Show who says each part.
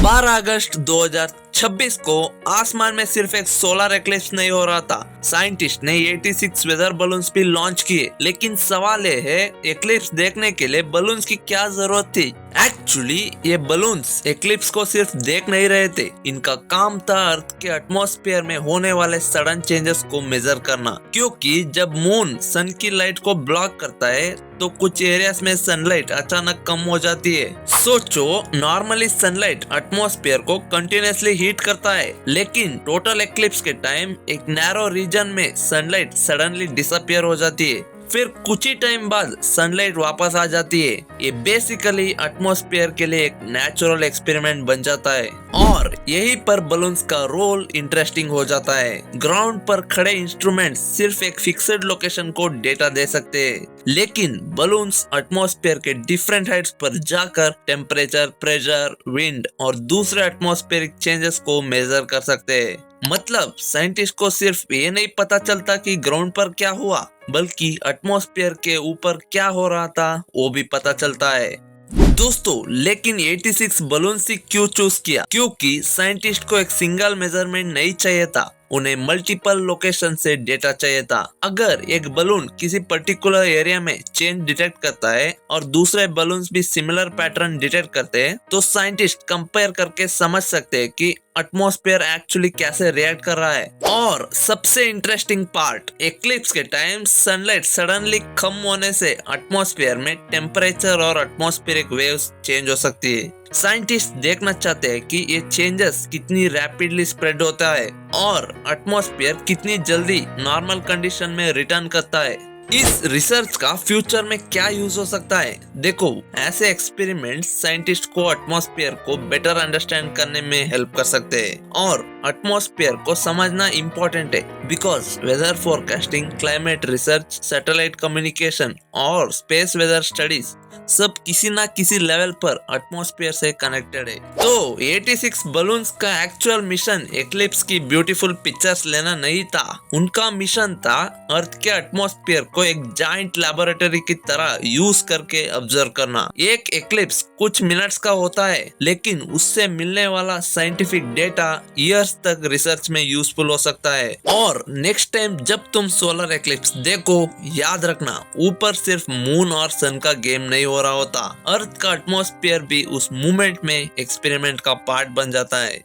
Speaker 1: 12 अगस्त 2026 को आसमान में सिर्फ एक सोलर एक्लिप्स नहीं हो रहा था, साइंटिस्ट ने 86 वेदर बलून्स भी लॉन्च किए। लेकिन सवाल ये है, एक्लिप्स देखने के लिए बलून्स की क्या जरूरत थी? एक्चुअली ये बलून्स एक्लिप्स को सिर्फ देख नहीं रहे थे, इनका काम था अर्थ के एटमॉस्फेयर में होने वाले सडन चेंजेस को मेजर करना। क्योंकि जब मून सन की लाइट को ब्लॉक करता है तो कुछ एरियाज में सनलाइट अचानक कम हो जाती है। सोचो, नॉर्मली सनलाइट एटमॉस्फेयर को कंटिन्यूअसली हीट करता है, लेकिन टोटल एक्लिप्स के टाइम एक नैरो रीजन में सनलाइट सडनली डिसअपियर हो जाती है। फिर कुछ ही टाइम बाद सनलाइट वापस आ जाती है। ये बेसिकली एटमॉस्फेयर के लिए एक नेचुरल एक्सपेरिमेंट बन जाता है और यहीं पर बलून्स का रोल इंटरेस्टिंग हो जाता है। ग्राउंड पर खड़े इंस्ट्रूमेंट सिर्फ एक फिक्स्ड लोकेशन को डेटा दे सकते हैं, लेकिन बलून्स एटमॉस्फेयर के डिफरेंट हाइट्स पर जाकर टेम्परेचर, प्रेशर, विंड और दूसरे एटमॉस्फेरिक चेंजेस को मेजर कर सकते हैं। मतलब साइंटिस्ट को सिर्फ ये नहीं पता चलता कि ग्राउंड पर क्या हुआ, बल्कि एटमॉस्फेयर के ऊपर क्या हो रहा था वो भी पता चलता है। दोस्तों, लेकिन 86 बलून से क्यों चूज किया? क्योंकि साइंटिस्ट को एक सिंगल मेजरमेंट नहीं चाहिए था, उन्हें मल्टीपल लोकेशन से डेटा चाहिए था। अगर एक बलून किसी पर्टिकुलर एरिया में चेंज डिटेक्ट करता है और दूसरे बलून्स भी सिमिलर पैटर्न डिटेक्ट करते हैं, तो साइंटिस्ट कंपेयर करके समझ सकते हैं कि एटमॉस्फेयर एक्चुअली कैसे रिएक्ट कर रहा है। और सबसे इंटरेस्टिंग पार्ट, एक्लिप्स के टाइम सनलाइट सडनली कम होने से एटमॉस्फेयर में टेम्परेचर और एटमॉस्फेरिक वेव्स चेंज हो सकती है। साइंटिस्ट देखना चाहते हैं कि ये चेंजेस कितनी रैपिडली स्प्रेड होता है और एटमॉस्फेयर कितनी जल्दी नॉर्मल कंडीशन में रिटर्न करता है। इस रिसर्च का फ्यूचर में क्या यूज हो सकता है? देखो, ऐसे एक्सपेरिमेंट्स साइंटिस्ट को एटमॉस्फेयर को बेटर अंडरस्टैंड करने में हेल्प कर सकते हैं और एटमॉस्फेयर को समझना इम्पोर्टेंट है, because weather forecasting, climate research, satellite communication और स्पेस वेदर स्टडीज सब किसी ना किसी लेवल पर एटमॉस्फेयर से कनेक्टेड है। तो 86 बलून्स का एक्चुअल मिशन एक्लिप्स की ब्यूटीफुल पिक्चर्स लेना नहीं था, उनका मिशन था अर्थ के एटमॉस्फेयर को एक जाइंट लैबोरेटरी की तरह यूज करके ऑब्जर्व करना। एक एक्लिप्स कुछ मिनट्स का होता है, लेकिन उससे मिलने वाला साइंटिफिक डेटा ईयर्स तक रिसर्च में यूजफुल हो सकता है। और नेक्स्ट टाइम जब तुम सोलर एक्लिप्स देखो, याद रखना, ऊपर सिर्फ मून और सन का गेम नहीं हो रहा होता, अर्थ का एटमॉस्फेयर भी उस मूवमेंट में एक्सपेरिमेंट का पार्ट बन जाता है।